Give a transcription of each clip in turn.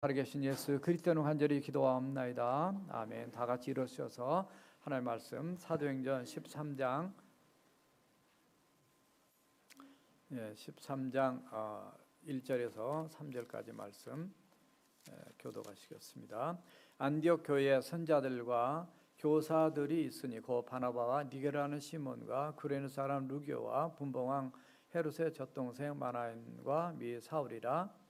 살아계신 예수 그리스도는 간절히 기도하옵나이다. 아멘. 다 같이 일어서셔서 하나님의 말씀 사도행전 13장 1절에서 3절까지 말씀 교도하시겠습니다. 안디옥 교회의 선자들과 교사들이 있으니 곧 바나바와 니게라는 시몬과 구레네 사람 루기오와 분봉왕 헤롯의 젖동생 마나엔과 미 사울이라.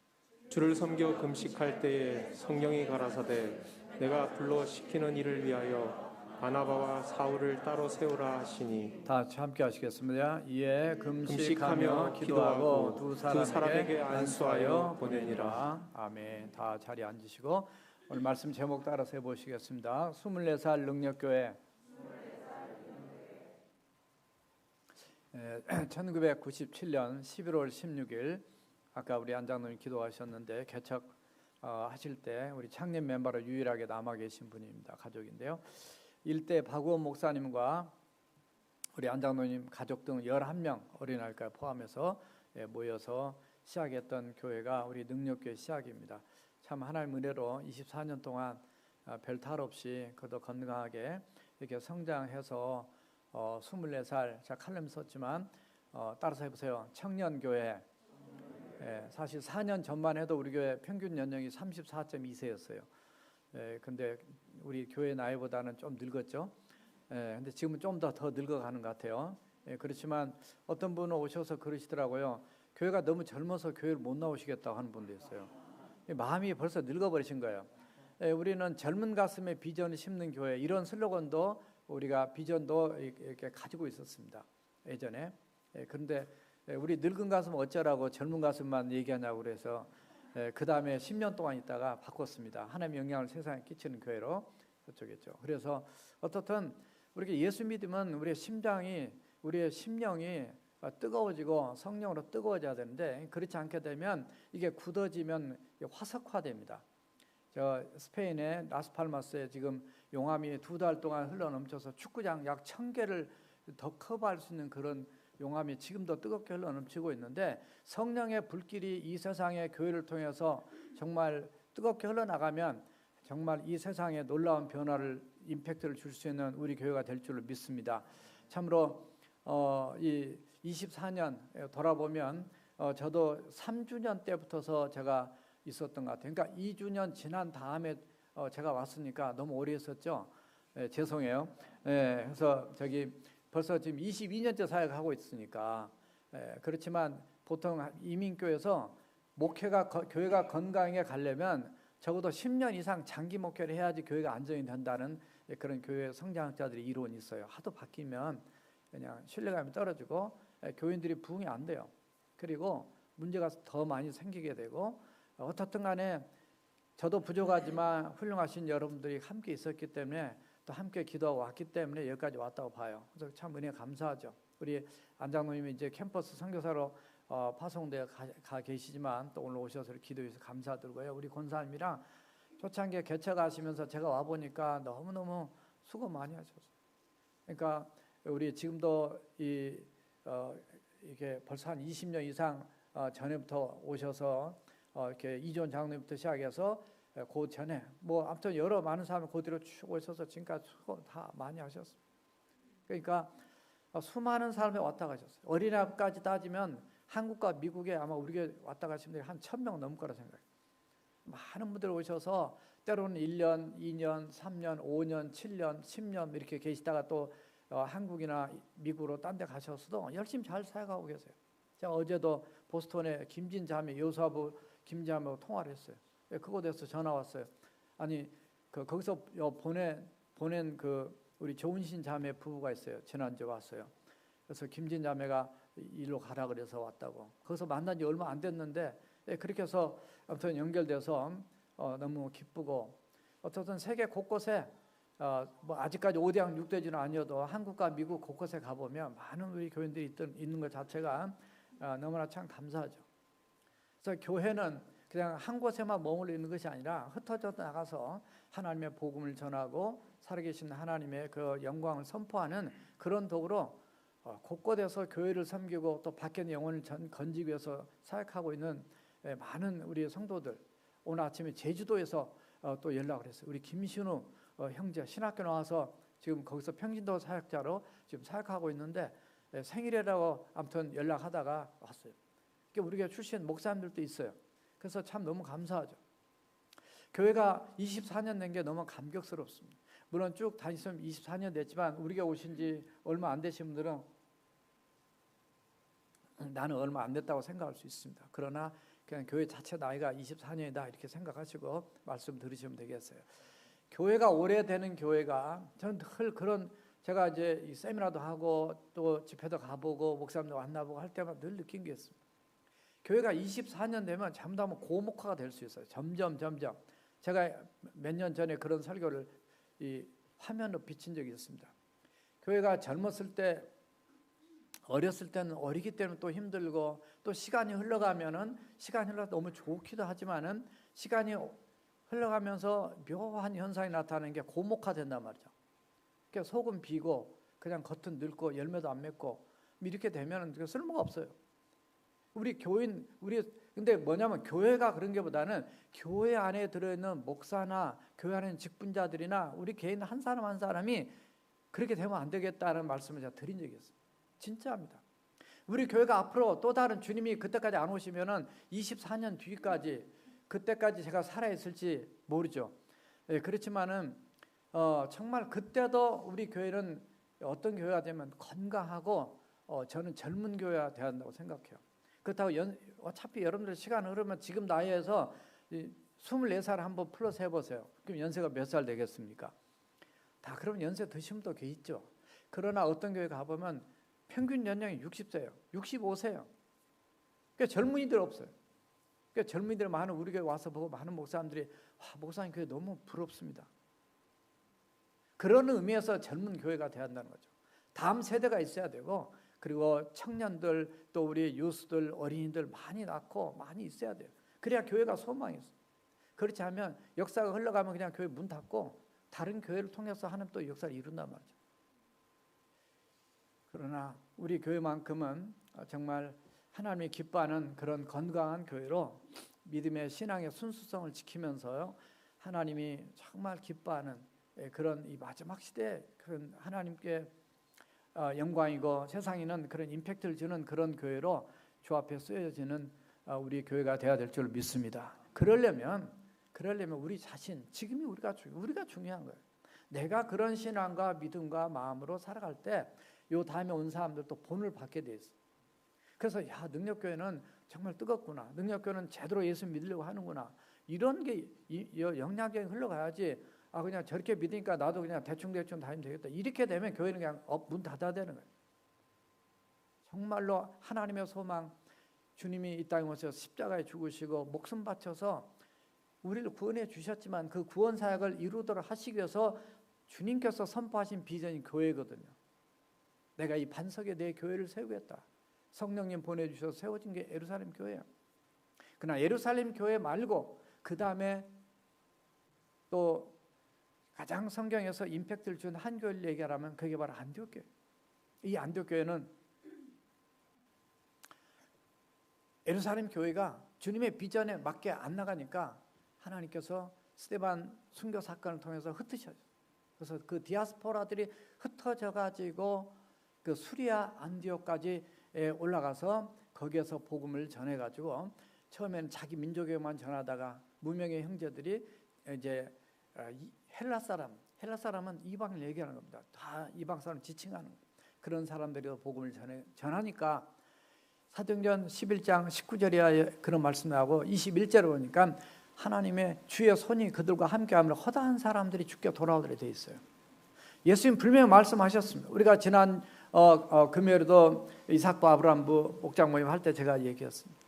주를 섬겨 금식할 때에 성령이 가라사대 내가 불러 시키는 일을 위하여 바나바와 사울을 따로 세우라 하시니. 다 함께 하시겠습니다. 이에 금식하며 기도하고 두 사람에게 안수하여 보내니라. 아멘. 다 자리에 앉으시고 오늘 말씀 제목 따라서 해보시겠습니다. 24살 능력교회. 1997년 11월 16일 아까 우리 안장로님 기도하셨는데 개척 하실 때 우리 창립 멤버로 유일하게 남아 계신 분입니다. 가족인데요. 일대 박우원 목사님과 우리 안장로님 가족 등 11명 어린아이까지 포함해서 모여서 시작했던 교회가 우리 능력교회 시작입니다. 참 하나님 은혜로 24년 동안 별 탈 없이 그래도 건강하게 이렇게 성장해서 24살 제가 칼럼 썼지만 따라서 해보세요. 청년교회. 사실 4년 전만 해도 우리 교회 평균 연령이 34.2세였어요. 근데 우리 교회 나이보다는 좀 늙었죠. 근데 지금은 좀 더 늙어가는 것 같아요. 그렇지만 어떤 분은 오셔서 그러시더라고요. 교회가 너무 젊어서 교회를 못 나오시겠다고 하는 분도 있어요. 마음이 벌써 늙어버리신 거예요. 우리는 젊은 가슴에 비전을 심는 교회, 이런 슬로건도 우리가 비전도 이렇게 가지고 있었습니다. 예전에. 그런데 우리 늙은 가슴 어쩌라고 젊은 가슴만 얘기하냐고 그래서 그 다음에 10년 동안 있다가 바꿨습니다. 하나님의 영향을 세상에 끼치는 교회로. 그쪽이죠. 그래서 어떻든 우리가 예수 믿으면 우리의 심장이, 우리의 심령이 뜨거워지고 성령으로 뜨거워져야 되는데, 그렇지 않게 되면 이게 굳어지면 화석화됩니다. 저 스페인의 라스팔마스에 지금 용암이 2달 동안 흘러넘쳐서 축구장 약 1000개를 더 커버할 수 있는 그런 용암이 지금도 뜨겁게 흘러넘치고 있는데, 성령의 불길이 이 세상의 교회를 통해서 정말 뜨겁게 흘러나가면 정말 이 세상에 놀라운 변화를, 임팩트를 줄 수 있는 우리 교회가 될 줄을 믿습니다. 참으로 이 24년 돌아보면 저도 3주년 때부터서 제가 있었던 것 같아요. 그러니까 2주년 지난 다음에 제가 왔으니까 너무 오래 있었죠. 죄송해요. 그래서 벌써 지금 22년째 사역하고 있으니까. 그렇지만 보통 이민교회에서 교회가 건강하게 가려면 적어도 10년 이상 장기 목회를 해야지 교회가 안정이 된다는 그런 교회 성장학자들의 이론이 있어요. 하도 바뀌면 그냥 신뢰감이 떨어지고 교인들이 부응이 안 돼요. 그리고 문제가 더 많이 생기게 되고, 어떻든 간에 저도 부족하지만 훌륭하신 여러분들이 함께 있었기 때문에, 또 함께 기도하고 왔기 때문에 여기까지 왔다고 봐요. 그래서 참 은혜 감사하죠. 우리 안장로님이 이제 캠퍼스 선교사로 파송되어 가 계시지만 또 오늘 오셔서 기도해 주셔서 감사드리고요. 우리 권사님이랑 초창기에 개척하시면서 제가 와보니까 너무너무 수고 많이 하셨어요. 그러니까 우리 지금도 이게 벌써 한 20년 이상 전에부터 오셔서 이렇게 이존 장로님부터 시작해서 그 전에 아무튼 여러 많은 사람이 그대로 쭉 오셔서 지금까지 수고 다 많이 하셨습니다. 그러니까 수많은 사람이 왔다 가셨어요. 어린이날까지 따지면 한국과 미국에 아마 우리 왔다 가신 분들이 한 1000명 넘을 거라 생각해요. 많은 분들 오셔서 때로는 1년, 2년, 3년, 5년, 7년, 10년 이렇게 계시다가 또 한국이나 미국으로 딴 데 가셔서도 열심히 잘 사역하고 계세요. 제가 어제도 보스턴에 김진 자매, 여수아부 김자매하고 통화를 했어요. 그곳에서 전화 왔어요. 아니 거기서 보낸 우리 조은신 자매 부부가 있어요. 지난주에 왔어요. 그래서 김진 자매가 일로 가라 그래서 왔다고. 거기서 만난 지 얼마 안 됐는데 그렇게 해서 아무튼 연결돼서 너무 기쁘고, 어쨌든 세계 곳곳에 아직까지 5대양 6대지는 아니어도 한국과 미국 곳곳에 가보면 많은 우리 교인들이 있는 것 자체가 너무나 참 감사하죠. 그래서 교회는 그냥 한 곳에만 머물러 있는 것이 아니라 흩어져 나가서 하나님의 복음을 전하고 살아계신 하나님의 그 영광을 선포하는 그런 도구로 곳곳에서 교회를 섬기고 또 밖에 있는 영혼을 건지기 위해서 사역하고 있는 많은 우리 성도들, 오늘 아침에 제주도에서 또 연락을 했어요. 우리 김신우 형제 신학교 나와서 지금 거기서 평신도 사역자로 지금 사역하고 있는데 생일이라고 아무튼 연락하다가 왔어요. 그러니까 우리가 출신 목사님들도 있어요. 그래서 참 너무 감사하죠. 교회가 24년 된 게 너무 감격스럽습니다. 물론 쭉 다니시면 24년 됐지만 우리가 오신 지 얼마 안 되신 분들은 나는 얼마 안 됐다고 생각할 수 있습니다. 그러나 그냥 교회 자체 나이가 24년이다 이렇게 생각하시고 말씀 들으시면 되겠어요. 교회가 오래되는 교회가 저는 늘 그런 제가 이제 이 세미나도 하고 또 집회도 가보고 목사님도 만나보고 할 때마다 늘 느낀 게 있습니다. 교회가 24년 되면 잘못하면 고목화가 될 수 있어요. 점점 제가 몇 년 전에 그런 설교를 이 화면으로 비친 적이 있습니다. 교회가 젊었을 때 어렸을 때는 어리기 때문에 또 힘들고 또 시간이 흘러가면은 시간이 흘러 너무 좋기도 하지만은 시간이 흘러가면서 묘한 현상이 나타나는 게 고목화된단 말이죠. 그러니까 속은 비고 그냥 겉은 늙고 열매도 안 맺고 이렇게 되면은 쓸모가 없어요. 우리 교인 근데 뭐냐면 교회가 그런 게보다는 교회 안에 들어있는 목사나 교회 안에 있는 직분자들이나 우리 개인 한 사람 한 사람이 그렇게 되면 안 되겠다는 말씀을 제가 드린 적이 있어요. 진짜입니다. 우리 교회가 앞으로 또 다른 주님이 그때까지 안 오시면은 24년 뒤까지 그때까지 제가 살아있을지 모르죠. 그렇지만은 정말 그때도 우리 교회는 어떤 교회가 되면 건강하고 저는 젊은 교회가 되어야 한다고 생각해요. 그렇다고 어차피 여러분들 시간 흐르면 지금 나이에서 24살 한번 플러스 해보세요. 그럼 연세가 몇 살 되겠습니까? 다 그러면 연세 드시면 또 있죠. 그러나 어떤 교회 가보면 평균 연령이 60세예요. 65세예요. 그러니까 젊은이들 없어요. 그러니까 젊은이들 많은 우리 교회 와서 보고 많은 목사님들이 목사님 교회 너무 부럽습니다. 그런 의미에서 젊은 교회가 돼야 한다는 거죠. 다음 세대가 있어야 되고 그리고 청년들 또 우리 유스들 어린이들 많이 낳고 많이 있어야 돼요. 그래야 교회가 소망이 있어요. 그렇지 않으면 역사가 흘러가면 그냥 교회 문 닫고 다른 교회를 통해서 하나님 또 역사를 이룬단 말이죠. 그러나 우리 교회만큼은 정말 하나님이 기뻐하는 그런 건강한 교회로 믿음의 신앙의 순수성을 지키면서요 하나님이 정말 기뻐하는 그런 이 마지막 시대에 그런 하나님께 영광이고 세상에는 그런 임팩트를 주는 그런 교회로 주 앞에 쓰여지는 우리 교회가 되어야 될 줄 믿습니다. 그러려면 우리 자신 지금이 우리가 중요한 거예요. 내가 그런 신앙과 믿음과 마음으로 살아갈 때 요 다음에 온 사람들도 본을 받게 돼 있어요. 그래서 능력교회는 정말 뜨겁구나. 능력교회는 제대로 예수 믿으려고 하는구나. 이런 게 영향력이 흘러가야지 그냥 저렇게 믿으니까 나도 그냥 대충 다니면 되겠다. 이렇게 되면 교회는 그냥 문 닫아야 되는 거예요. 정말로 하나님의 소망, 주님이 이 땅에 오셔서 십자가에 죽으시고 목숨 바쳐서 우리를 구원해 주셨지만 그 구원 사역을 이루도록 하시기 위해서 주님께서 선포하신 비전이 교회거든요. 내가 이 반석에 내 교회를 세우겠다. 성령님 보내주셔서 세워진 게 예루살렘 교회예요. 그러나 예루살렘 교회 말고 그 다음에 또 가장 성경에서 임팩트를 준 한 교회를 얘기하라면 그게 바로 안디옥 교회. 이 안디옥 교회는 예루살렘 교회가 주님의 비전에 맞게 안 나가니까 하나님께서 스데반 순교 사건을 통해서 흩으셔요. 그래서 그 디아스포라들이 흩어져 가지고 그 수리아 안디옥까지 올라가서 거기에서 복음을 전해 가지고 처음에는 자기 민족에만 전하다가 무명의 형제들이 이제 헬라 사람은 이방을 얘기하는 겁니다. 다 이방 사람 지칭하는 그런 사람들이 복음을 전하니까 사도행전 11장 19절에 그런 말씀을 하고 21절에 보니까 하나님의 주의 손이 그들과 함께하며 허다한 사람들이 죽게 돌아오도록 되어 있어요. 예수님 분명히 말씀하셨습니다. 우리가 지난 금요일에도 이삭부 아브라함부 목장 모임 할 때 제가 얘기했습니다.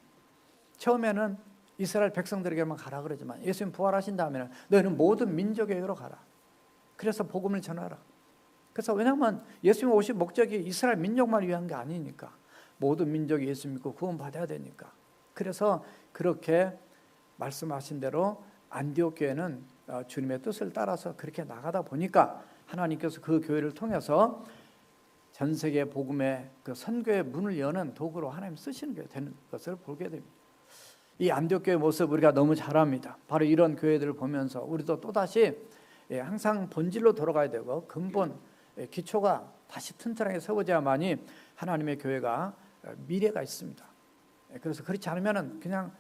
처음에는 이스라엘 백성들에게만 가라 그러지만 예수님 부활하신 다음에는 너희는 모든 민족에게로 가라. 그래서 복음을 전하라. 그래서 왜냐하면 예수님 오신 목적이 이스라엘 민족만 위한 게 아니니까 모든 민족이 예수 믿고 구원받아야 되니까. 그래서 그렇게 말씀하신 대로 안디옥 교회는 주님의 뜻을 따라서 그렇게 나가다 보니까 하나님께서 그 교회를 통해서 전 세계 복음의 그 선교의 문을 여는 도구로 하나님 쓰시는 게 되는 것을 보게 됩니다. 이 안디옥교회 모습 우리가 너무 잘 압니다. 바로 이런 교회들을 보면서 우리도 또다시 항상 본질로 돌아가야 되고 근본 기초가 다시 튼튼하게 세워져야만이 하나님의 교회가 미래가 있습니다. 그래서 그렇지 않으면 그냥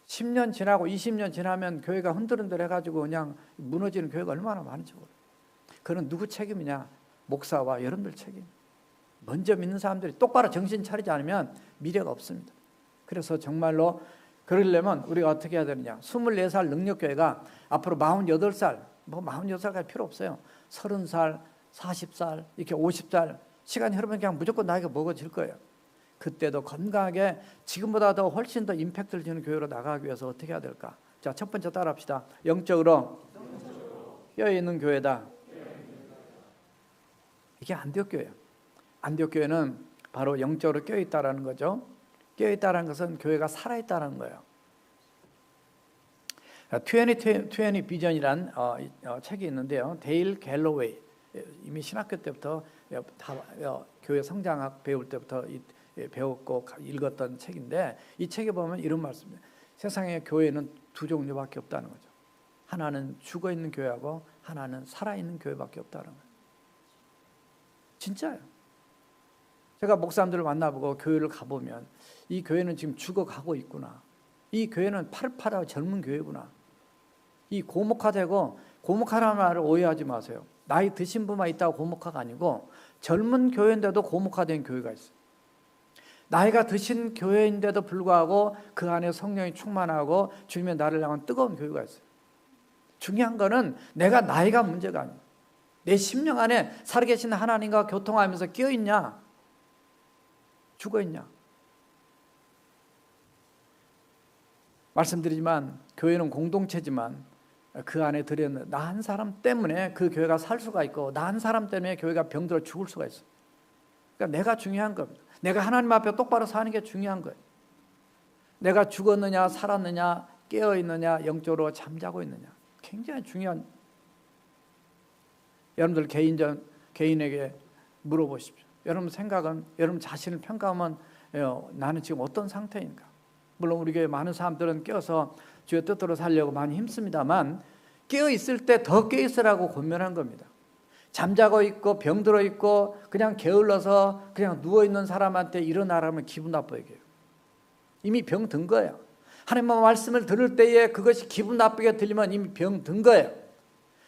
10년 지나고 20년 지나면 교회가 흔들흔들 해가지고 그냥 무너지는 교회가 얼마나 많은지 몰라요. 그건 누구 책임이냐? 목사와 여러분들 책임. 먼저 믿는 사람들이 똑바로 정신 차리지 않으면 미래가 없습니다. 그래서 정말로 그러려면 우리가 어떻게 해야 되느냐? 24살 능력교회가 앞으로 48살, 뭐 48살까지 필요 없어요. 30살, 40살, 이렇게 50살 시간이 흐르면 그냥 무조건 나이가 먹어질 거예요. 그때도 건강하게 지금보다 더 훨씬 더 임팩트를 주는 교회로 나가기 위해서 어떻게 해야 될까? 자, 첫 번째 따라합시다. 영적으로 뼈 있는 교회다. 이게 안디옥 교회예요. 안디옥 교회는 바로 영적으로 껴 있다라는 거죠. 껴 있다라는 것은 교회가 살아 있다는 거예요. 2020 비전이란 책이 있는데요. 데일 갤로웨이, 이미 신학교 때부터 다 교회 성장학 배울 때부터 배웠고 읽었던 책인데, 이 책에 보면 이런 말씀입니다. 세상에 교회는 두 종류밖에 없다는 거죠. 하나는 죽어 있는 교회하고 하나는 살아 있는 교회밖에 없다는 거예요. 진짜예요. 제가 목사님들을 만나보고 교회를 가보면 이 교회는 지금 죽어가고 있구나. 이 교회는 파릇파릇하고 젊은 교회구나. 이 고목화되고, 고목화라는 말을 오해하지 마세요. 나이 드신 분만 있다고 고목화가 아니고 젊은 교회인데도 고목화된 교회가 있어요. 나이가 드신 교회인데도 불구하고 그 안에 성령이 충만하고 주님의 나를 향한 뜨거운 교회가 있어요. 중요한 거는 내가 나이가 문제가 아니에요. 내 심령 안에 살아계신 하나님과 교통하면서 끼어있냐, 죽어있냐. 말씀드리지만 교회는 공동체지만 그 안에 들여있는 나 한 사람 때문에 그 교회가 살 수가 있고, 나 한 사람 때문에 교회가 병들어 죽을 수가 있어요. 그러니까 내가 중요한 겁니다. 내가 하나님 앞에 똑바로 사는 게 중요한 거예요. 내가 죽었느냐 살았느냐, 깨어있느냐 영적으로 잠자고 있느냐, 굉장히 중요한. 여러분들 개인에게 물어보십시오. 여러분 생각은, 여러분 자신을 평가하면 나는 지금 어떤 상태인가. 물론 우리 교회 많은 사람들은 깨어서 주의 뜻대로 살려고 많이 힘씁니다만, 깨어있을 때 더 깨어있으라고 권면한 겁니다. 잠자고 있고 병들어 있고 그냥 게을러서 그냥 누워있는 사람한테 일어나라면 기분 나쁘게 해요. 이미 병 든 거예요. 하나님의 말씀을 들을 때에 그것이 기분 나쁘게 들리면 이미 병 든 거예요.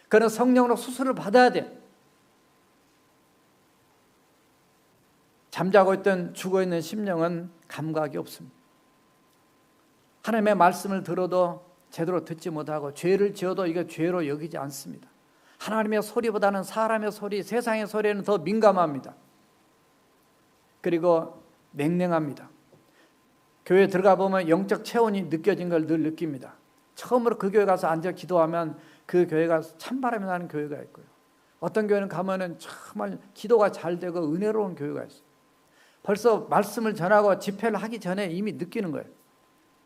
그는 성령으로 수술을 받아야 돼. 잠자고 있던 죽어있는 심령은 감각이 없습니다. 하나님의 말씀을 들어도 제대로 듣지 못하고 죄를 지어도 이게 죄로 여기지 않습니다. 하나님의 소리보다는 사람의 소리, 세상의 소리에는 더 민감합니다. 그리고 냉랭합니다. 교회에 들어가 보면 영적 체온이 느껴진 걸 늘 느낍니다. 처음으로 그 교회 가서 앉아 기도하면 그 교회가 찬바람이 나는 교회가 있고요. 어떤 교회는 가면은 정말 기도가 잘 되고 은혜로운 교회가 있어요. 벌써 말씀을 전하고 집회를 하기 전에 이미 느끼는 거예요.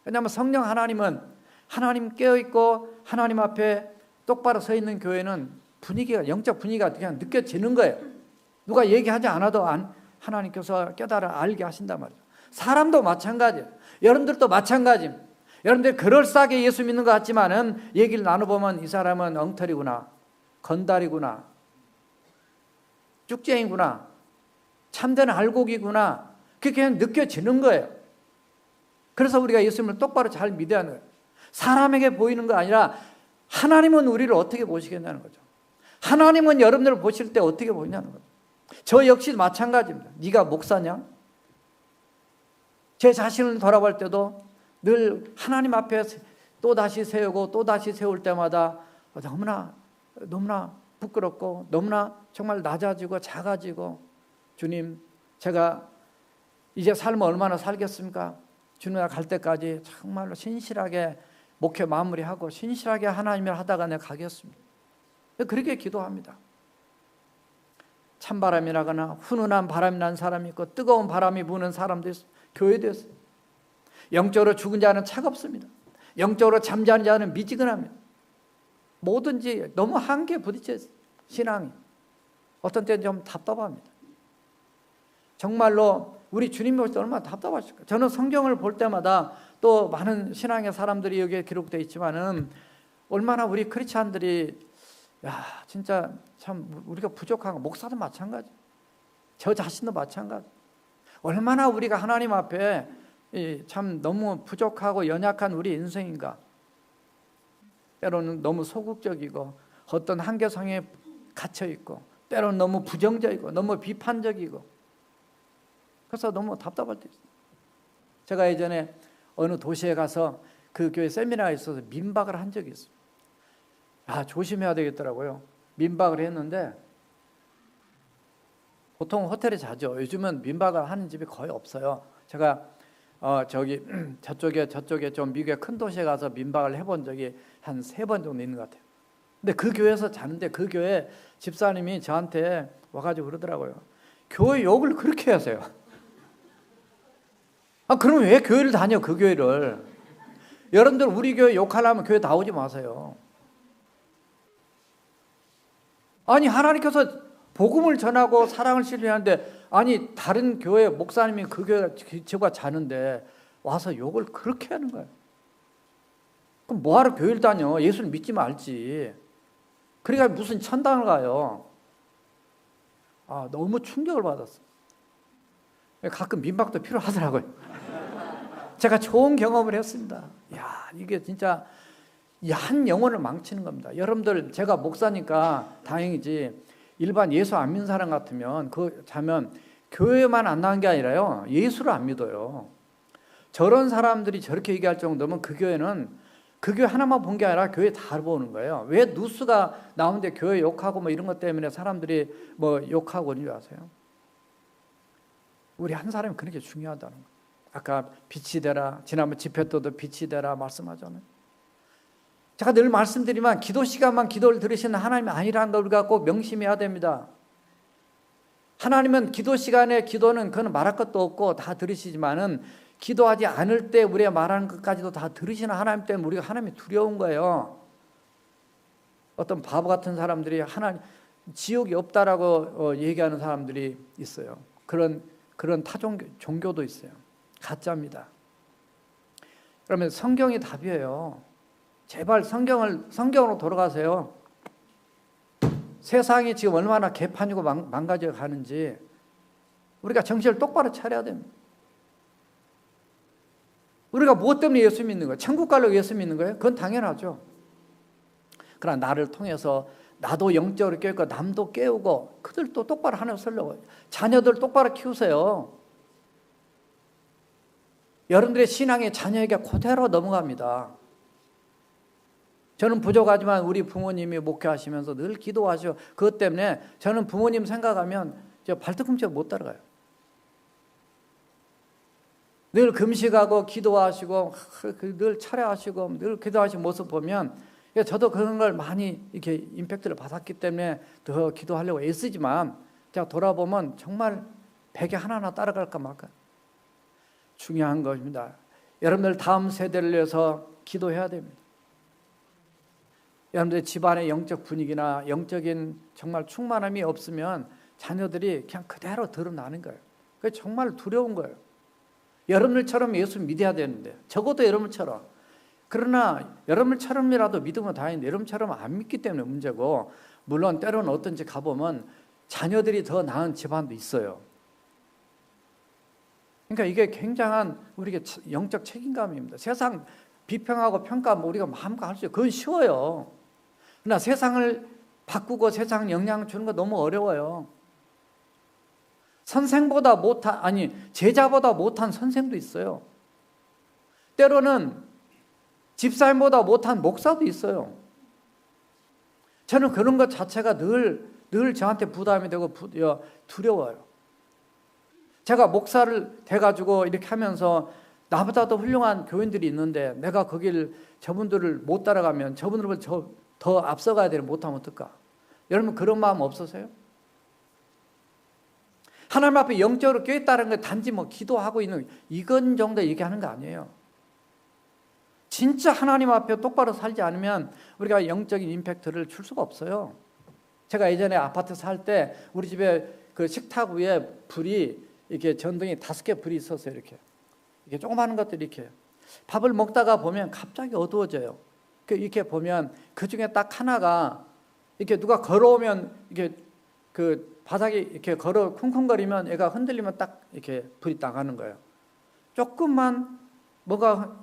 왜냐하면 성령 하나님은, 하나님 깨어있고 하나님 앞에 똑바로 서 있는 교회는 분위기가, 영적 분위기가 그냥 느껴지는 거예요. 누가 얘기하지 않아도 하나님께서 깨달아 알게 하신단 말이죠. 사람도 마찬가지예요. 여러분들도 마찬가지입니다. 여러분들 그럴싸하게 예수 믿는 것 같지만은 얘기를 나눠보면 이 사람은 엉터리구나, 건달이구나, 쭉쟁이구나, 참된 알곡이구나, 그게 그냥 느껴지는 거예요. 그래서 우리가 예수님을 똑바로 잘 믿어야 하는 거예요. 사람에게 보이는 거 아니라 하나님은 우리를 어떻게 보시겠냐는 거죠. 하나님은 여러분들을 보실 때 어떻게 보이냐는 거죠. 저 역시 마찬가지입니다. 네가 목사냐? 제 자신을 돌아볼 때도 늘 하나님 앞에 또다시 세우고 또다시 세울 때마다 너무나 부끄럽고 너무나 정말 낮아지고 작아지고, 주님, 제가 이제 삶을 얼마나 살겠습니까? 주님 갈 때까지 정말로 신실하게 목회 마무리하고 신실하게 하나님을 하다가 내가 가겠습니다. 그렇게 기도합니다. 찬바람이 나거나 훈훈한 바람이 난 사람이 있고 뜨거운 바람이 부는 사람도 있어요. 교회도 있어요. 영적으로 죽은 자는 차갑습니다. 영적으로 잠자는 자는 미지근합니다. 뭐든지 너무 한계에 부딪혀 있어요. 신앙이 어떤 때는 좀 답답합니다. 정말로 우리 주님 볼 때 얼마나 답답하실까. 저는 성경을 볼 때마다 또 많은 신앙의 사람들이 여기에 기록되어 있지만은 얼마나 우리 크리스찬들이 진짜 참 우리가 부족한 거, 목사도 마찬가지, 저 자신도 마찬가지. 얼마나 우리가 하나님 앞에 참 너무 부족하고 연약한 우리 인생인가. 때로는 너무 소극적이고 어떤 한계성에 갇혀 있고, 때로는 너무 부정적이고 너무 비판적이고, 그래서 너무 답답할 때 있어요. 제가 예전에 어느 도시에 가서 그 교회 세미나에 있어서 민박을 한 적이 있어요. 조심해야 되겠더라고요. 민박을 했는데, 보통 호텔에 자죠. 요즘은 민박을 하는 집이 거의 없어요. 제가 저쪽에 좀 미국의 큰 도시에 가서 민박을 해본 적이 한 3번 정도 있는 것 같아요. 근데 그 교회에서 자는데 그 교회 집사님이 저한테 와가지고 그러더라고요. 교회 욕을 그렇게 하세요. 그럼 왜 교회를 다녀, 그 교회를. 여러분들 우리 교회 욕하려면 교회 나오지 마세요. 아니, 하나님께서 복음을 전하고 사랑을 실현하는데, 아니 다른 교회 목사님이 그 교회 저가 자는데 와서 욕을 그렇게 하는 거예요. 그럼 뭐하러 교회를 다녀? 예수를 믿지 말지. 그러니까 무슨 천당을 가요. 너무 충격을 받았어요. 가끔 민박도 필요하더라고요. 제가 좋은 경험을 했습니다. 이게 진짜 한 영혼을 망치는 겁니다. 여러분들, 제가 목사니까 다행이지, 일반 예수 안 믿는 사람 같으면 자면 교회만 안 나온 게 아니라요, 예수를 안 믿어요. 저런 사람들이 저렇게 얘기할 정도면 그 교회는 그 교회 하나만 본 게 아니라 교회 다 보는 거예요. 왜 뉴스가 나오는데 교회 욕하고 뭐 이런 것 때문에 사람들이 뭐 욕하고 그런 줄 아세요? 우리 한 사람이 그렇게 중요하다는 거예요. 아까 빛이 되라, 지난번 집회 때도 빛이 되라 말씀하잖아요. 제가 늘 말씀드리면 기도 시간만 기도를 들으시는 하나님이 아니라는 걸 우리가 꼭 명심해야 됩니다. 하나님은 기도 시간에 기도는 그건 말할 것도 없고 다 들으시지만은, 기도하지 않을 때 우리가 말하는 것까지도 다 들으시는 하나님 때문에 우리가 하나님이 두려운 거예요. 어떤 바보 같은 사람들이 지옥이 없다라고 얘기하는 사람들이 있어요. 그런 종교도 있어요. 가짜입니다. 그러면 성경이 답이에요. 제발 성경으로 돌아가세요. 세상이 지금 얼마나 개판이고 망가져 가는지 우리가 정신을 똑바로 차려야 됩니다. 우리가 무엇 때문에 예수 믿는 거예요? 천국 가려고 예수 믿는 거예요? 그건 당연하죠. 그러나 나를 통해서 나도 영적으로 깨우고 남도 깨우고, 그들도 똑바로 하나님 쓰려고, 자녀들 똑바로 키우세요. 여러분들의 신앙의 자녀에게 그대로 넘어갑니다. 저는 부족하지만 우리 부모님이 목회하시면서 늘 기도하시고, 그것 때문에 저는 부모님 생각하면 발뒤꿈치 못 따라가요. 늘 금식하고 기도하시고 늘 철회하시고 늘 기도하시는 모습 보면, 저도 그런 걸 많이 이렇게 임팩트를 받았기 때문에 더 기도하려고 애쓰지만, 제가 돌아보면 정말 백에 하나하나 따라갈까 말까. 중요한 것입니다. 여러분들 다음 세대를 위해서 기도해야 됩니다. 여러분들 집안의 영적 분위기나 영적인 정말 충만함이 없으면 자녀들이 그냥 그대로 드러나는 거예요. 그게 정말 두려운 거예요. 여러분들처럼 예수 믿어야 되는데, 적어도 여러분처럼. 그러나 여러분처럼이라도 믿으면 다행인데 여러분처럼 안 믿기 때문에 문제고, 물론 때로는 어떤지 가보면 자녀들이 더 나은 집안도 있어요. 그러니까 이게 굉장한 우리에게 영적 책임감입니다. 세상 비평하고 평가하면 우리가 마음껏 할 수 있어요. 그건 쉬워요. 그러나 세상을 바꾸고 세상 영향을 주는 거 너무 어려워요. 제자보다 못한 선생도 있어요. 때로는 집사님보다 못한 목사도 있어요. 저는 그런 것 자체가 늘 저한테 부담이 되고 두려워요. 제가 목사를 돼가지고 이렇게 하면서 나보다 더 훌륭한 교인들이 있는데, 내가 저분들을 못 따라가면 저분들을 더 앞서가야 되는, 못하면 어떨까? 여러분 그런 마음 없으세요? 하나님 앞에 영적으로 깨있다는 게 단지 기도하고 있는 이건 정도 얘기하는 거 아니에요. 진짜 하나님 앞에 똑바로 살지 않으면 우리가 영적인 임팩트를 줄 수가 없어요. 제가 예전에 아파트 살 때 우리 집에 그 식탁 위에 불이 이렇게 전등이 5개 불이 있었어요. 이렇게 조그마한 것들이 이렇게. 밥을 먹다가 보면 갑자기 어두워져요. 이렇게 보면 그 중에 딱 하나가 이렇게 누가 걸어오면 이렇게 그 바닥에 이렇게 걸어 쿵쿵거리면 얘가 흔들리면 딱 이렇게 불이 나가는 거예요. 조금만 뭐가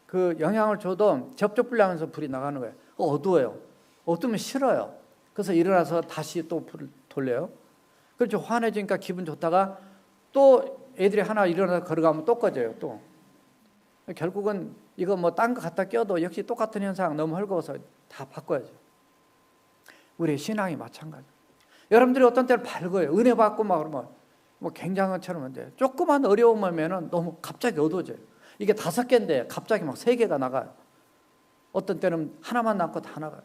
그 영향을 줘도 접촉불량에서 불이 나가는 거예요. 어두워요. 어두우면 싫어요. 그래서 일어나서 다시 또 불을 돌려요. 그렇죠. 환해지니까 기분 좋다가 또 애들이 하나 일어나서 걸어가면 또 꺼져요. 또 결국은 이거 뭐 딴 거 갖다 껴도 역시 똑같은 현상, 너무 헐거워서 다 바꿔야죠. 우리의 신앙이 마찬가지. 여러분들이 어떤 때는 밝아요. 은혜 받고 막 그러면 뭐 굉장한 것처럼 한데 조그만 어려움 오면은 너무 갑자기 어두워져요. 이게 5개인데 갑자기 막 3개가 나가요. 어떤 때는 하나만 남고 다 나가요.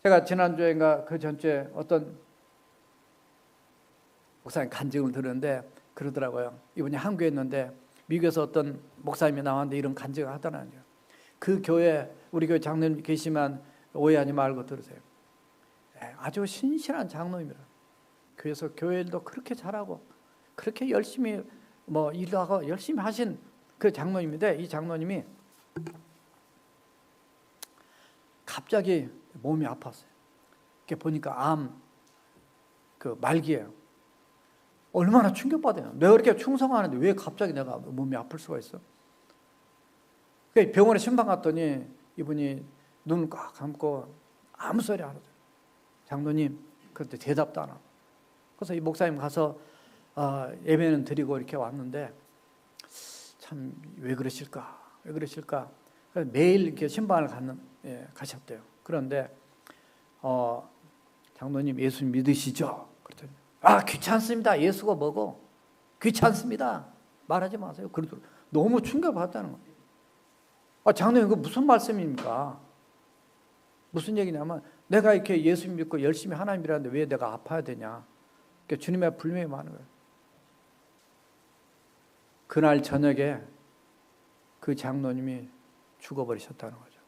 제가 지난주에인가 그 전주에 어떤 목사님 간증을 들었는데 그러더라고요. 이분이 한국에 있는데 미국에서 어떤 목사님이 나왔는데 이런 간증을 하더라고요. 그 교회, 우리 교회 장로님 계시면 오해하지 말고 들으세요. 아주 신실한 장로님이라. 그래서 교회 일도 그렇게 잘하고 그렇게 열심히 뭐 일하고 열심히 하신 그 장로님인데 이 장로님이 갑자기 몸이 아팠어요. 이렇게 보니까 그 말기예요. 얼마나 충격받아요. 내가 이렇게 충성하는데 왜 갑자기 내가 몸이 아플 수가 있어? 병원에 신방 갔더니 이분이 눈을 꽉 감고 아무 소리 안 하죠. 장로님, 그때 대답도 안 하고. 그래서 이 목사님 가서 예배는 드리고 이렇게 왔는데 참 왜 그러실까? 왜 그러실까? 그래서 매일 이렇게 신방을 가셨대요. 그런데 장로님 예수님 믿으시죠? 그랬더니 귀찮습니다. 예수가 뭐고? 귀찮습니다. 말하지 마세요. 그러더라고요. 너무 충격받았다는 거예요. 장로님, 그 무슨 말씀입니까? 무슨 얘기냐면, 내가 이렇게 예수 믿고 열심히 하나님 일하는데 왜 내가 아파야 되냐? 그러니까 주님의 불명이 많은 거예요. 그날 저녁에 그 장로님이 죽어버리셨다는 거죠.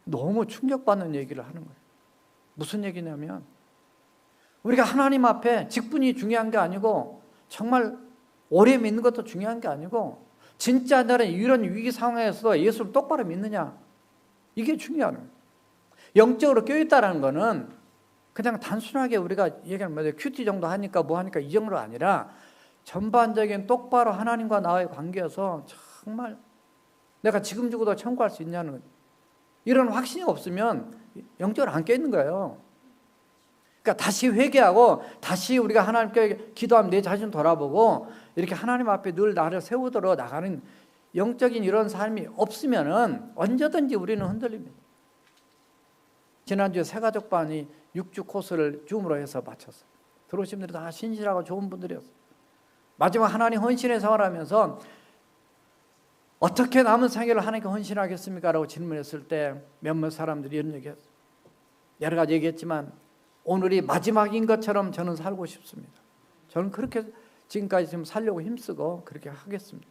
너무 충격받는 얘기를 하는 거예요. 무슨 얘기냐면, 우리가 하나님 앞에 직분이 중요한 게 아니고 정말 오래 믿는 것도 중요한 게 아니고 진짜 나는 이런 위기 상황에서도 예수를 똑바로 믿느냐, 이게 중요한 거예요. 영적으로 깨어있다는 거는 그냥 단순하게 우리가 얘기하는 뭐 큐티 정도 하니까 뭐 하니까 이 정도가 아니라 전반적인 똑바로 하나님과 나와의 관계여서 정말 내가 지금 죽어도 천국할 수 있냐는 거예요. 이런 확신이 없으면 영적으로 안 깨있는 거예요. 그러니까 다시 회개하고 다시 우리가 하나님께 기도하면 내 자신 돌아보고 이렇게 하나님 앞에 늘 나를 세우도록 나가는 영적인 이런 삶이 없으면은 언제든지 우리는 흔들립니다. 지난주에 새가족반이 6주 코스를 줌으로 해서 마쳤어요. 들어오신 분들이 다 신실하고 좋은 분들이었어요. 마지막 하나님 헌신의 생활하면서 어떻게 남은 생애를 하나님께 헌신하겠습니까? 라고 질문했을 때 몇몇 사람들이 이런 얘기했어요. 여러 가지 얘기했지만 오늘이 마지막인 것처럼 저는 살고 싶습니다. 저는 그렇게 지금까지 지금 살려고 힘쓰고 그렇게 하겠습니다.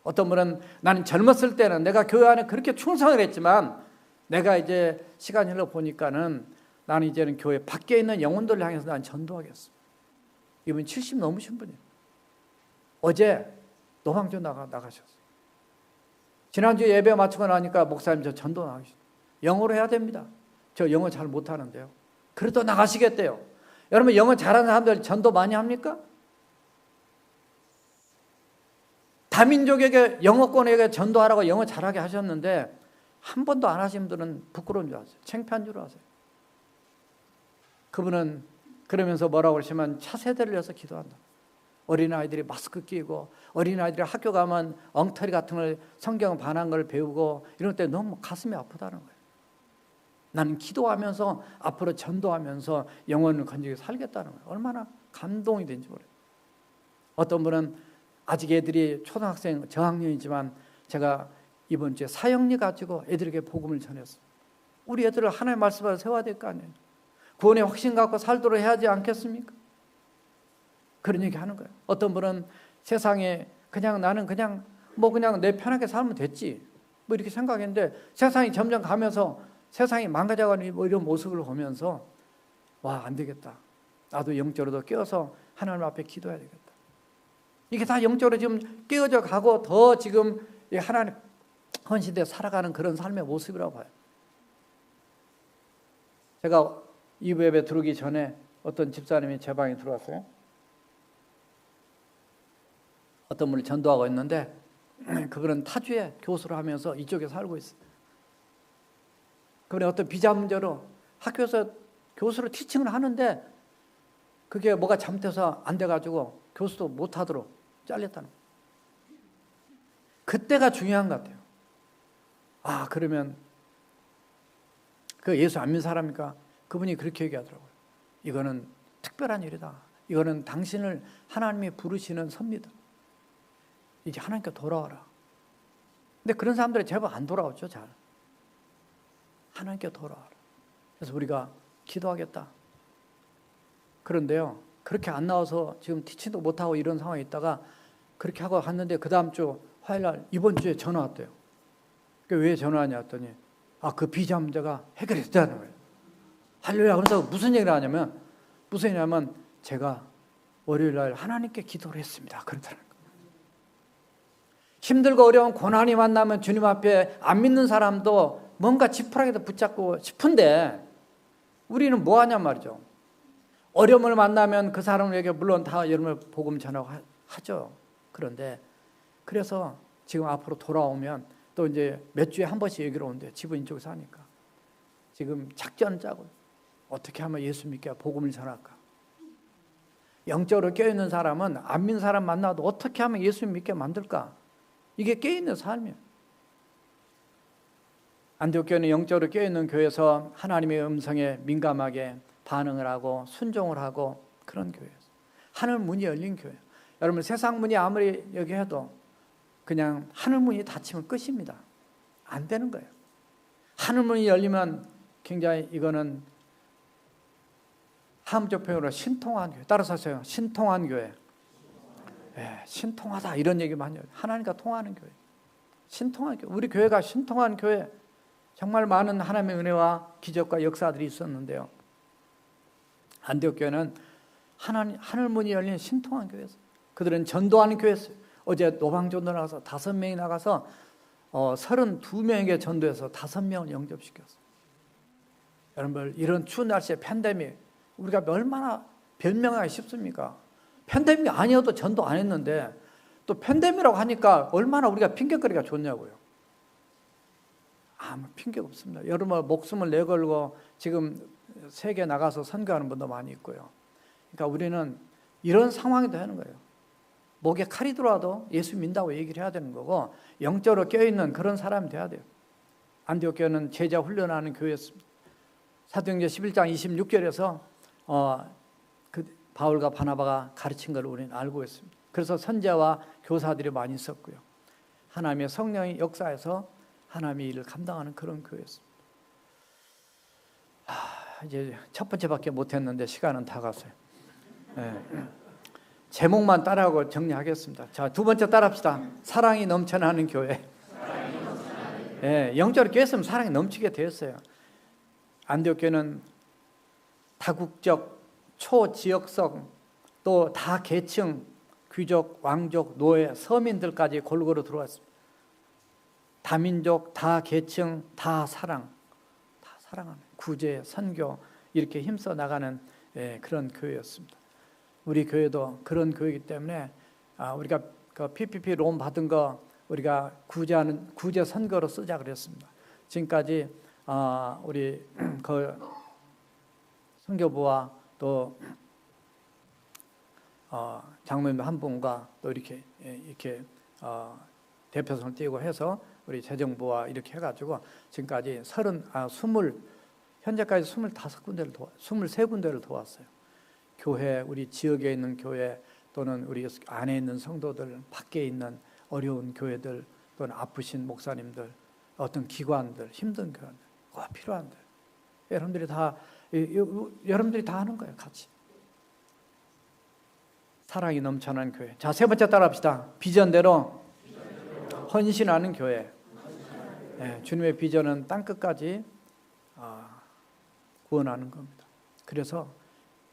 어떤 분은 나는 젊었을 때는 내가 교회 안에 그렇게 충성을 했지만 내가 이제 시간이 흘러보니까는 나는 이제는 교회 밖에 있는 영혼들을 향해서 난 전도하겠습니다. 이분이 70 넘으신 분이에요. 어제 노방주 나가셨어요. 지난주에 예배 마치고 나니까 목사님 저 전도 나가시죠. 영어로 해야 됩니다. 저 영어 잘 못하는데요. 그래도 나가시겠대요. 여러분 영어 잘하는 사람들 전도 많이 합니까? 다민족에게 영어권에게 전도하라고 영어 잘하게 하셨는데 한 번도 안 하신 분들은 부끄러운 줄 아세요. 창피한 줄 아세요. 그분은 그러면서 뭐라고 그러시면 차세대를 위해서 기도한다. 어린아이들이 마스크 끼고 어린아이들이 학교 가면 엉터리 같은 걸 성경 반한 걸 배우고 이럴 때 너무 가슴이 아프다는 거예요. 나는 기도하면서 앞으로 전도하면서 영혼을 건지게 살겠다는 거예요. 얼마나 감동이 된지 모르겠어요. 어떤 분은 아직 애들이 초등학생 저학년이지만 제가 이번 주에 사역리 가지고 애들에게 복음을 전했어요. 우리 애들을 하나님의 말씀으로 세워야 될 거 아니에요. 구원의 확신 갖고 살도록 해야지 않겠습니까? 그런 얘기 하는 거예요. 어떤 분은 세상에 그냥 나는 그냥 내 편하게 살면 됐지 뭐 이렇게 생각했는데 세상이 점점 가면서 세상이 망가져가는 이런 모습을 보면서 와, 안 되겠다. 나도 영적으로도 깨어서 하나님 앞에 기도해야 되겠다. 이게 다 영적으로 지금 깨어져 가고 더 지금 하나님 헌신되어 살아가는 그런 삶의 모습이라고 봐요. 제가 이 예배 들어오기 전에 어떤 집사님이 제 방에 들어왔어요. 어떤 분을 전도하고 있는데 그분은 타주에 교수를 하면서 이쪽에 살고 있어요. 그분이 어떤 비자 문제로 학교에서 교수로 티칭을 하는데 그게 뭐가 잘못해서 안 돼가지고 교수도 못하도록 잘렸다는 거예요. 그때가 중요한 것 같아요. 아, 그러면 그 예수 안 믿는 사람이니까 그분이 그렇게 얘기하더라고요. 이거는 특별한 일이다. 이거는 당신을 하나님이 부르시는 선미다. 이제 하나님께 돌아와라. 근데 그런 사람들이 제법 안 돌아오죠, 잘. 하나님께 돌아와라. 그래서 우리가 기도하겠다. 그런데요, 그렇게 안 나와서 지금 티칭도 못하고 이런 상황에 있다가 그렇게 하고 갔는데 그 다음 주 화요일날 이번 주에 전화 왔대요. 왜 전화하냐 했더니 그 비자 문제가 해결이 됐다는 거예요. 할렐루야. 그래서 무슨 얘기를 하냐면 제가 월요일날 하나님께 기도를 했습니다. 그러더라는 거예요. 힘들고 어려운 고난이 만나면 주님 앞에 안 믿는 사람도 뭔가 지푸라기도 붙잡고 싶은데 우리는 뭐 하냔 말이죠. 어려움을 만나면 그 사람에게 물론 다 여러분을 복음 전하고 하죠. 그런데 그래서 지금 앞으로 돌아오면 또 이제 몇 주에 한 번씩 얘기를 오는데 집은 이쪽에 사니까 지금 작전을 짜고 어떻게 하면 예수 믿게 복음을 전할까. 영적으로 깨어있는 사람은 안 믿는 사람 만나도 어떻게 하면 예수 믿게 만들까. 이게 깨어있는 삶이에요. 안디옥 교회는 영적으로 깨어있는 교회에서 하나님의 음성에 민감하게 반응을 하고 순종을 하고 그런 교회예요. 하늘 문이 열린 교회예요. 여러분 세상 문이 아무리 얘기해도 그냥 하늘 문이 닫히면 끝입니다. 안 되는 거예요. 하늘 문이 열리면 굉장히 이거는 함적 표현으로 신통한 교회. 따라서 하세요. 신통한 교회. 예, 신통하다 이런 얘기 많이 해요. 하나님과 통하는 교회. 신통한 교회. 우리 교회가 신통한 교회. 정말 많은 하나님의 은혜와 기적과 역사들이 있었는데요. 안디옥 교회는 하늘 문이 열린 신통한 교회였어요. 그들은 전도하는 교회였어요. 어제 노방전도 나가서 5명이 나가서 32명에게 전도해서 5명을 영접시켰어요. 여러분 이런 추운 날씨에 팬데믹 우리가 얼마나 변명하기 쉽습니까? 팬데믹이 아니어도 전도 안 했는데 또 팬데믹이라고 하니까 얼마나 우리가 핑계거리가 좋냐고요. 아무 핑계가 없습니다. 여러분 목숨을 내걸고 지금 세계 나가서 선교하는 분도 많이 있고요. 그러니까 우리는 이런 상황이 되는 거예요. 목에 칼이 들어와도 예수 믿는다고 얘기를 해야 되는 거고 영적으로 깨어있는 그런 사람이 돼야 돼요. 안디옥 교회는 제자 훈련하는 교회였습니다. 사도행전 11장 26절에서 그 바울과 바나바가 가르친 걸 우리는 알고 있습니다. 그래서 선지자와 교사들이 많이 있었고요. 하나님의 성령의 역사에서 하나님의 일을 감당하는 그런 교회였습니다. 이제 첫 번째밖에 못했는데 시간은 다 갔어요. 네. 제목만 따라하고 정리하겠습니다. 자, 두 번째 따라합시다. 사랑이 넘쳐나는 교회. 네, 영적으로 깨었으면 사랑이 넘치게 되었어요. 안디옥 교회는 다국적, 초지역성, 또 다계층, 귀족, 왕족, 노예, 서민들까지 골고루 들어왔습니다. 다민족, 다계층, 다 사랑하는 구제, 선교 이렇게 힘써 나가는 그런 교회였습니다. 우리 교회도 그런 교회이기 때문에 우리가 그 PPP 론 받은 거 우리가 구제 선교로 쓰자 그랬습니다. 지금까지 우리 그 선교부와 또 장로님 한 분과 또 이렇게 대표성을 띄고 해서 우리 재정부와 이렇게 해가지고 지금까지 현재까지 23군데를 도왔어요. 교회, 우리 지역에 있는 교회 또는 우리 안에 있는 성도들, 밖에 있는 어려운 교회들 또는 아프신 목사님들, 어떤 기관들, 힘든 교회들, 꼭 필요한데 여러분들이 다 하는 거예요, 같이. 사랑이 넘쳐나는 교회. 자, 세 번째 따라합시다. 비전대로 헌신하는 교회. 네, 주님의 비전은 땅끝까지 구원하는 겁니다. 그래서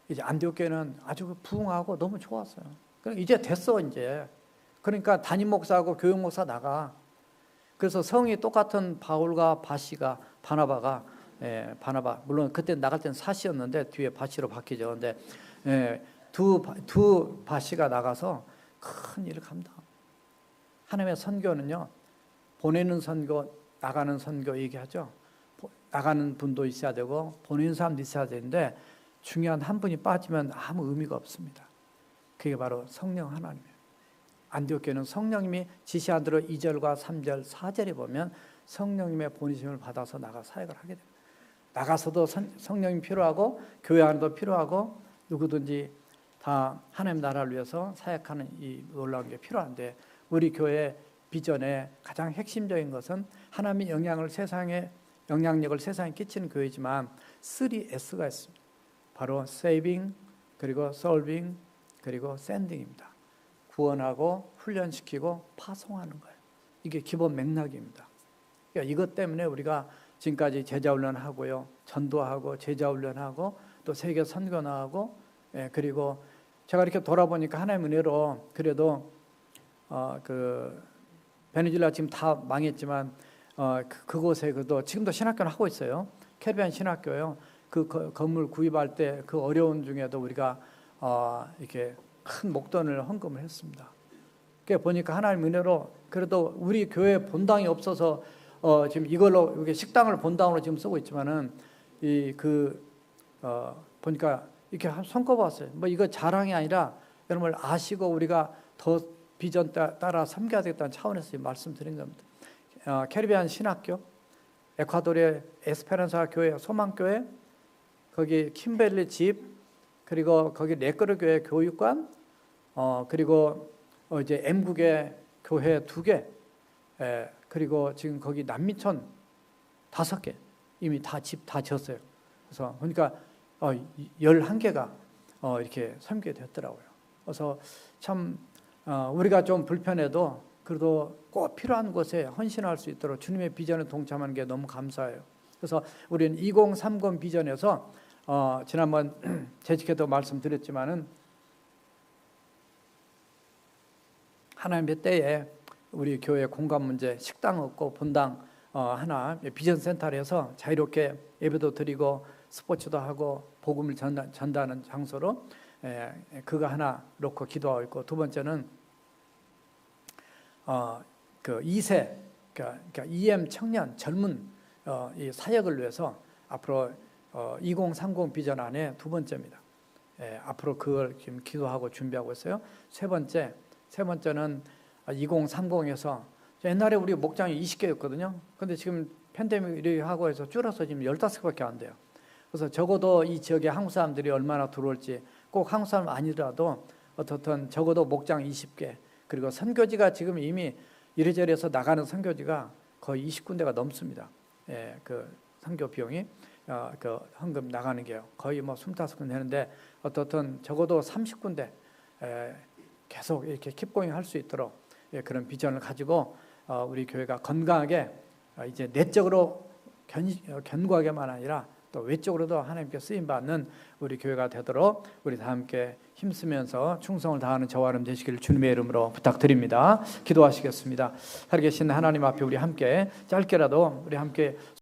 이제 안디옥 교회는 아주 부흥하고 너무 좋았어요. 그럼 이제 됐어 이제. 그러니까 담임 목사하고 교육 목사 나가. 그래서 성이 똑같은 바울과 바나바가 바나바 물론 그때 나갈 때는 사시였는데 뒤에 바시로 바뀌죠. 근데 두 바시가 나가서 큰 일을 감당. 하나님의 선교는요, 보내는 선교, 나가는 선교 얘기하죠. 나가는 분도 있어야 되고 보내는 사람도 있어야 되는데 중요한 한 분이 빠지면 아무 의미가 없습니다. 그게 바로 성령 하나님이에요. 안디옥교회는 성령님이 지시한 대로 2절과 3절, 4절에 보면 성령님의 보내심을 받아서 나가 사역을 하게 됩니다. 나가서도 성령이 필요하고 교회 안에도 필요하고 누구든지 다 하나님 나라를 위해서 사역하는 이 놀라운 게 필요한데 우리 교회 비전의 가장 핵심적인 것은 하나님의 영향력을 세상에 끼치는 교회지만 3S가 있습니다. 바로 saving, 그리고 solving, 그리고 sending입니다. 구원하고 훈련시키고 파송하는 거예요. 이게 기본 맥락입니다. 그러니까 이것 때문에 우리가 지금까지 제자훈련하고요, 전도하고 제자훈련하고 또 세계 선교나하고 그리고 제가 이렇게 돌아보니까 하나님의 은혜로 그래도 그 베네수엘라 지금 다 망했지만 그곳에 그도 지금도 신학교를 하고 있어요. 캐리비안 신학교요. 그 건물 구입할 때 그 어려운 중에도 우리가 이렇게 큰 목돈을 헌금을 했습니다. 그게 보니까 하나님 은혜로 그래도 우리 교회 본당이 없어서 지금 이걸로 이게 식당을 본당으로 지금 쓰고 있지만은 보니까 이렇게 손꼽았어요. 뭐 이거 자랑이 아니라 여러분 아시고 우리가 더 비전 따라 섬겨야 되겠다는 차원에서 말씀드린 겁니다. 캐리비안 신학교, 에콰도르의 에스페란사 교회, 소망교회, 거기 킴벨리 집, 그리고 거기 레끄르 교회 교육관, 그리고 이제 M국의 교회 2개, 그리고 지금 거기 남미촌 5개 이미 다 집 다 지었어요. 그래서 그러니까 11개가 이렇게 섬겨됐더라고요. 그래서 참 우리가 좀 불편해도 그래도 꼭 필요한 곳에 헌신할 수 있도록 주님의 비전에 동참하는 게 너무 감사해요. 그래서 우리는 2030 비전에서 지난번 재직회도 말씀드렸지만은 하나님의 때에 우리 교회 공간 문제, 식당 없고 본당 하나 비전 센터를 해서 자유롭게 예배도 드리고 스포츠도 하고 복음을 전하는 장소로 그거 하나 놓고 기도하고 있고, 두 번째는 그 2세 그러니까 EM 청년 젊은 이 사역을 위해서 앞으로 2030 비전 안에 두 번째입니다. 앞으로 그걸 지금 기도하고 준비하고 있어요. 세 번째는 2030에서 옛날에 우리 목장이 20개였거든요. 근데 지금 팬데믹 하고 해서 줄어서 지금 15개밖에 안 돼요. 그래서 적어도 이 지역에 한국 사람들이 얼마나 들어올지, 꼭 한국 사람 아니더라도 어떻든 적어도 목장 20개, 그리고 선교지가 지금 이미 이래저래서 나가는 선교지가 거의 20군데가 넘습니다. 그 선교 비용이 그 헌금 나가는 게요. 거의 뭐 25군데 되는데 어떻든 적어도 30군데 계속 이렇게 킵고잉 할 수 있도록 그런 비전을 가지고 우리 교회가 건강하게 이제 내적으로 견고하게만 아니라 또 외적으로도 하나님께 쓰임받는 우리 교회가 되도록 우리 다 함께 힘쓰면서 충성을 다하는 저와 여러분 되시기를 주님의 이름으로 부탁드립니다. 기도하시겠습니다. 살아계신 하나님 앞에 우리 함께 짧게라도 우리 함께